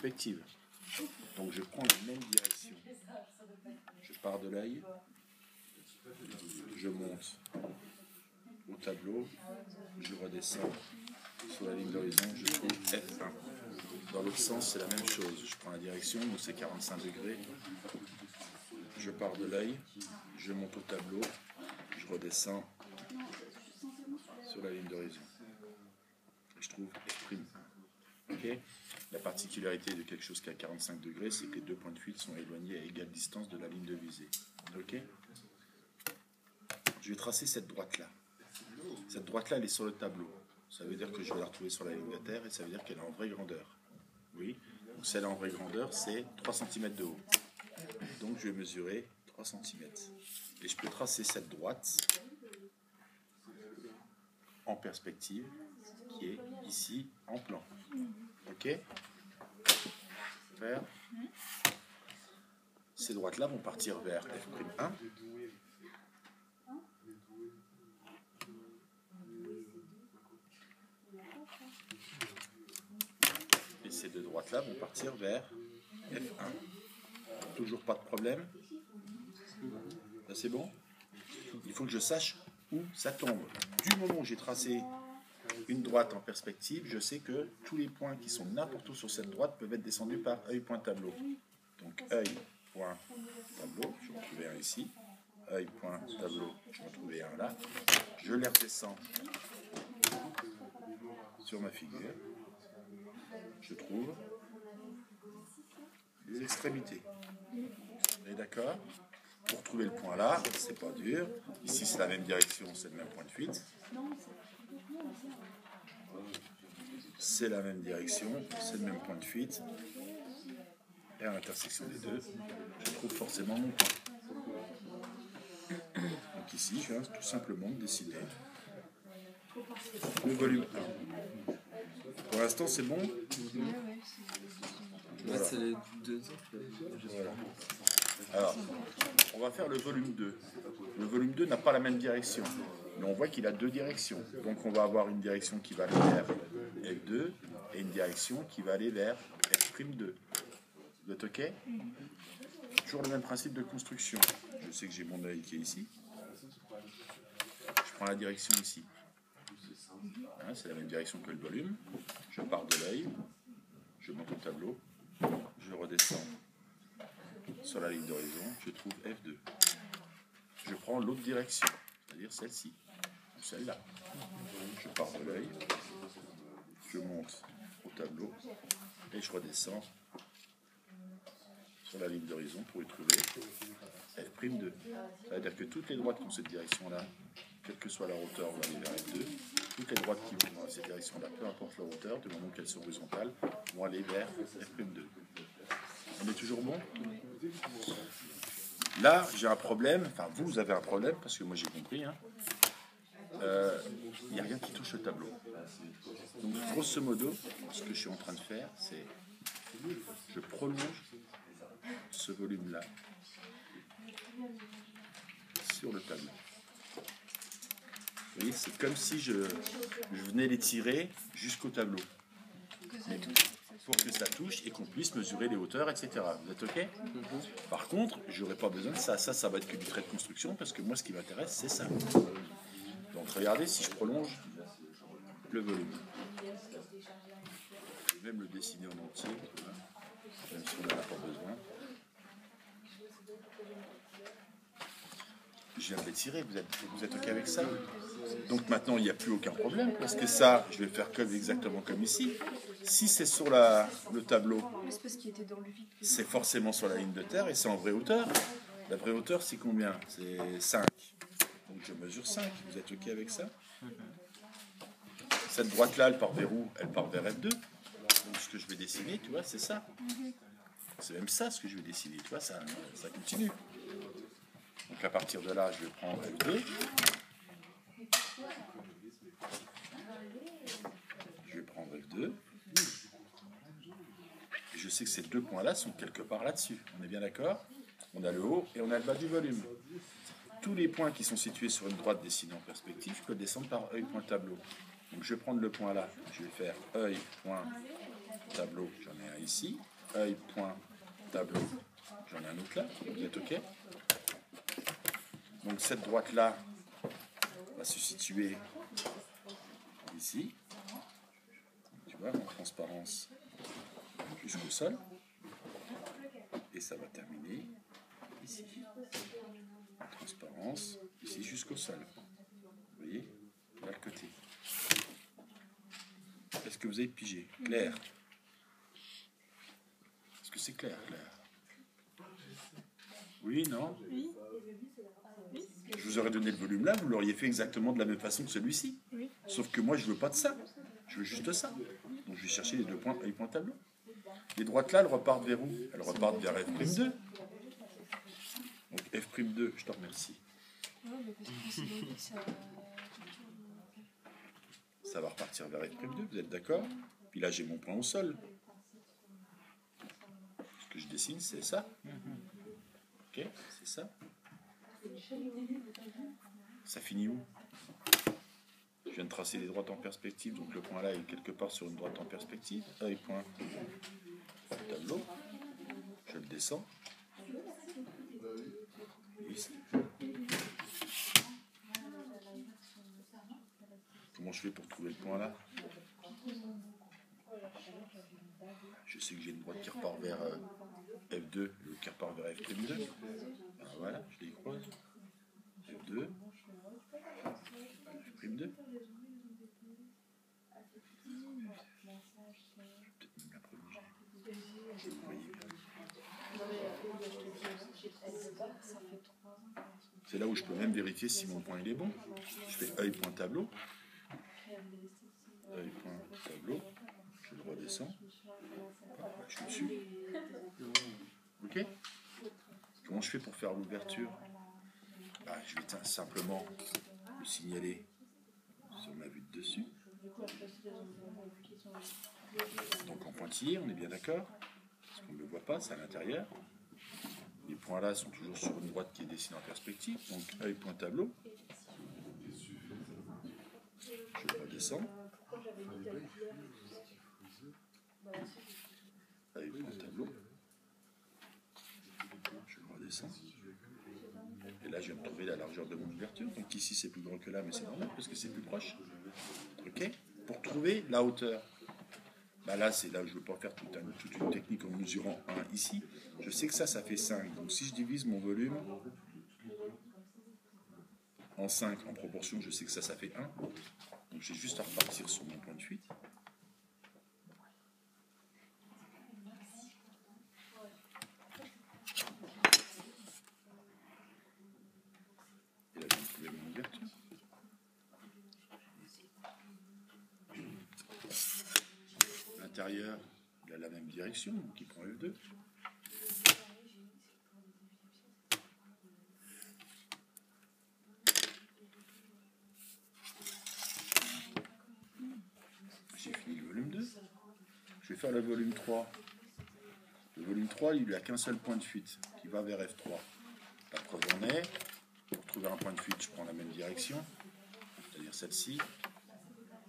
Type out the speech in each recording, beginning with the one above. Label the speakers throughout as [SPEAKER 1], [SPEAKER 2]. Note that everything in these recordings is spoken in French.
[SPEAKER 1] perspective. Donc je prends la même direction. Je pars de l'œil, je monte au tableau, je redescends sur la ligne d'horizon, je trouve F1. Dans l'autre sens, c'est la même chose. Je prends la direction, donc c'est 45 degrés. Je pars de l'œil, je monte au tableau, je redescends sur la ligne d'horizon. Je trouve F'. Okay. La particularité de quelque chose qui est à 45 degrés, c'est que les deux points de fuite sont éloignés à égale distance de la ligne de visée. Okay. Je vais tracer cette droite-là. Cette droite-là, elle est sur le tableau. Ça veut dire que je vais la retrouver sur la ligne de terre et ça veut dire qu'elle est en vraie grandeur. Oui. Donc celle en vraie grandeur, c'est 3 cm de haut. Donc je vais mesurer 3 cm. Et je peux tracer cette droite en perspective qui est ici en plan. Ok? Faire. Ces droites-là vont partir vers F'1. Et ces deux droites-là vont partir vers F1. Toujours pas de problème? Là, c'est bon? Il faut que je sache où ça tombe. Du moment où j'ai tracé une droite en perspective, je sais que tous les points qui sont n'importe où sur cette droite peuvent être descendus par œil, point, tableau. Donc œil, point, tableau, je vais en trouver un ici. Œil, point, tableau, je vais en trouver un là. Je les redescends sur ma figure. Je trouve les extrémités. Vous êtes d'accord? Pour trouver le point là, c'est pas dur. Ici, c'est la même direction, c'est le même point de fuite. C'est la même direction, c'est le même point de fuite. Et à l'intersection des deux, je trouve forcément mon point. Donc ici, je viens tout simplement de dessiner le volume 1. Pour l'instant, c'est bon?
[SPEAKER 2] Voilà. C'est les deux autres.
[SPEAKER 1] Voilà. Alors, on va faire le volume 2. Le volume 2 n'a pas la même direction, mais on voit qu'il a deux directions. Donc on va avoir une direction qui va aller vers F2 et une direction qui va aller vers F'2. Vous êtes OK? Toujours le même principe de construction. Je sais que j'ai mon œil qui est ici. Je prends la direction ici. Hein, c'est la même direction que le volume. Je pars de l'œil, je monte au tableau, je redescends sur la ligne d'horizon, je trouve F2. Je prends l'autre direction, c'est-à-dire celle-ci, ou celle-là. Je pars de l'œil, je monte au tableau et je redescends sur la ligne d'horizon pour y trouver F'2. Ça veut dire que toutes les droites qui ont cette direction-là, quelle que soit la hauteur, vont aller vers F2. Toutes les droites qui vont dans cette direction-là, peu importe la hauteur, du moment qu'elles sont horizontales, vont aller vers F'2. On est toujours bon? Là, j'ai un problème, enfin vous avez un problème, parce que moi j'ai compris, hein. Il n'y a rien qui touche le tableau. Donc grosso modo, ce que je suis en train de faire, c'est je prolonge ce volume-là sur le tableau. Vous voyez, c'est comme si je venais les tirer jusqu'au tableau. Pour que ça touche et qu'on puisse mesurer les hauteurs, etc. Vous êtes OK? Par contre, je n'aurai pas besoin de ça. Ça va être que du trait de construction parce que moi, ce qui m'intéresse, c'est ça. Donc, regardez si je prolonge le volume. Je vais même le dessiner en entier, même si on n'en a pas besoin. Je viens de l'étirer, vous êtes OK avec ça? Donc maintenant, il n'y a plus aucun problème, parce que ça, je vais le faire exactement comme ici. Si c'est sur le tableau, c'est forcément sur la ligne de terre et c'est en vraie hauteur. La vraie hauteur, c'est combien? C'est 5. Donc je mesure 5. Vous êtes OK avec ça? Cette droite-là, elle part vers où? Elle part vers F2. Donc ce que je vais dessiner, tu vois, c'est ça. C'est même ça ce que je vais dessiner, tu vois, ça continue. Donc à partir de là, je vais prendre F2. Je vais prendre F2. Et je sais que ces deux points-là sont quelque part là-dessus. On est bien d'accord? On a le haut et on a le bas du volume. Tous les points qui sont situés sur une droite dessinée en perspective, je peux descendre par œil, point, tableau. Donc je vais prendre le point là. Je vais faire œil, point, tableau. J'en ai un ici. œil, point, tableau. J'en ai un autre là, vous êtes OK? Donc cette droite-là va se situer ici. Tu vois, en transparence jusqu'au sol. Et ça va terminer ici. En transparence, ici jusqu'au sol. Vous voyez? Là, le côté. Est-ce que vous avez pigé? Clair. Est-ce que c'est clair, Claire? Oui, non?
[SPEAKER 2] Oui.
[SPEAKER 1] Je vous aurais donné le volume là, vous l'auriez fait exactement de la même façon que celui-ci.
[SPEAKER 2] Oui.
[SPEAKER 1] Sauf que moi, je veux pas de ça. Je veux juste ça. Donc, je vais chercher les deux points œil point tableau. Les droites là, elles repartent vers où? Elles repartent vers F'2. Donc, F'2, je te remercie. Ça va repartir vers F'2, vous êtes d'accord? Puis là, j'ai mon point au sol. Ce que je dessine, c'est ça. Ok, c'est ça. Ça finit où? Je viens de tracer les droites en perspective, donc le point là est quelque part sur une droite en perspective. Œil point tableau. Je le descends. Ici. Comment je fais pour trouver le point là? Je sais que j'ai une droite qui repart vers F2 et l'autre qui repart vers F'2. Alors voilà, je les croise. F2. F'2. Peut-être même la prolonger. Vous voyez bien. C'est là où je peux même vérifier si mon point il est bon. Je fais œil point tableau. Œil point tableau. Je le redescends. Je suis dessus. Ok? Comment je fais pour faire l'ouverture? Je vais simplement le signaler sur ma vue de dessus. Donc en pointillé, on est bien d'accord? Parce qu'on ne le voit pas, c'est à l'intérieur. Les points là sont toujours sur une droite qui est dessinée en perspective. Donc œil point tableau. Je le redescends. Œil point tableau. Je le redescends. Et là, je viens de trouver la largeur de mon ouverture. Donc ici, c'est plus grand que là, mais c'est normal parce que c'est plus proche. Ok? Pour trouver la hauteur. Là, c'est là où je ne veux pas faire toute une technique en mesurant 1 ici. Je sais que ça fait 5. Donc si je divise mon volume en 5 en proportion, je sais que ça fait 1. Donc j'ai juste à repartir sur mon point de fuite. Et là, je vais trouver mon ouverture. L'intérieur, il a la même direction, donc il prend F2. J'ai fini le volume 2. Je vais faire le volume 3. Le volume 3, il n'a qu'un seul point de fuite qui va vers F3. La preuve en est, pour trouver un point de fuite, je prends la même direction, c'est-à-dire celle-ci.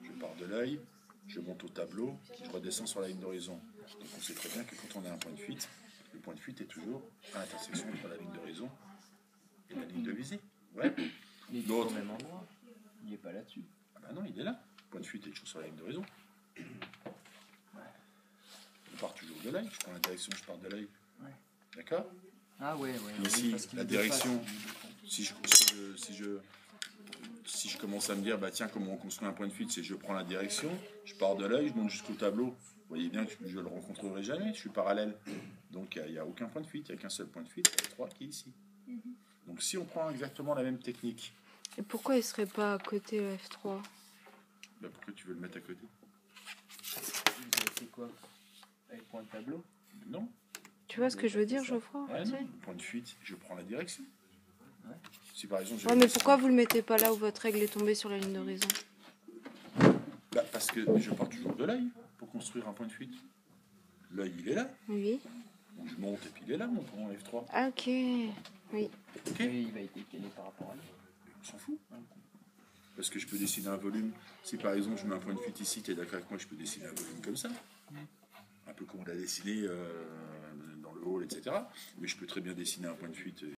[SPEAKER 1] Je pars de l'œil, je monte au tableau, je redescends sur la ligne d'horizon. Donc on sait très bien que quand on a un point de fuite, le point de fuite est toujours à l'intersection entre la ligne d'horizon et la ligne de visée. Ouais.
[SPEAKER 3] Il est au même endroit. Il n'est pas là-dessus.
[SPEAKER 1] Ah bah non, il est là. Le point de fuite est toujours sur la ligne d'horizon. On part toujours de l'œil. Je prends la direction, je pars de l'œil. Ouais. D'accord?
[SPEAKER 3] Ah ouais.
[SPEAKER 1] Ici, la direction, si je commence à me dire, tiens, comment on construit un point de fuite, c'est je prends la direction, je pars de l'œil, je monte jusqu'au tableau. Vous voyez bien que je ne le rencontrerai jamais, je suis parallèle. Donc il n'y a aucun point de fuite, il n'y a qu'un seul point de fuite, F3 qui est ici. Donc si on prend exactement la même technique.
[SPEAKER 2] Et pourquoi il ne serait pas à côté F3?
[SPEAKER 1] Pourquoi tu veux le mettre à côté?
[SPEAKER 3] C'est quoi? Avec point de tableau?
[SPEAKER 1] Non.
[SPEAKER 2] Tu vois ce que je veux dire, Geoffroy?
[SPEAKER 1] Ouais, non. Point de fuite, je prends la direction. Ouais. Si par exemple,
[SPEAKER 2] mais pourquoi vous ne le mettez pas là où votre règle est tombée sur la ligne d'horizon?
[SPEAKER 1] Parce que je pars toujours de l'œil pour construire un point de fuite. L'œil, il est là.
[SPEAKER 2] Oui.
[SPEAKER 1] Donc je monte et puis il est là, mon point F3.
[SPEAKER 2] Ah, ok. Oui.
[SPEAKER 1] Ok.
[SPEAKER 3] Et il va être décalé par rapport à lui.
[SPEAKER 1] On s'en fout. Parce que je peux dessiner un volume. Si par exemple je mets un point de fuite ici, tu es d'accord avec moi, je peux dessiner un volume comme ça. un peu comme on l'a dessiné dans le hall, etc. Mais je peux très bien dessiner un point de fuite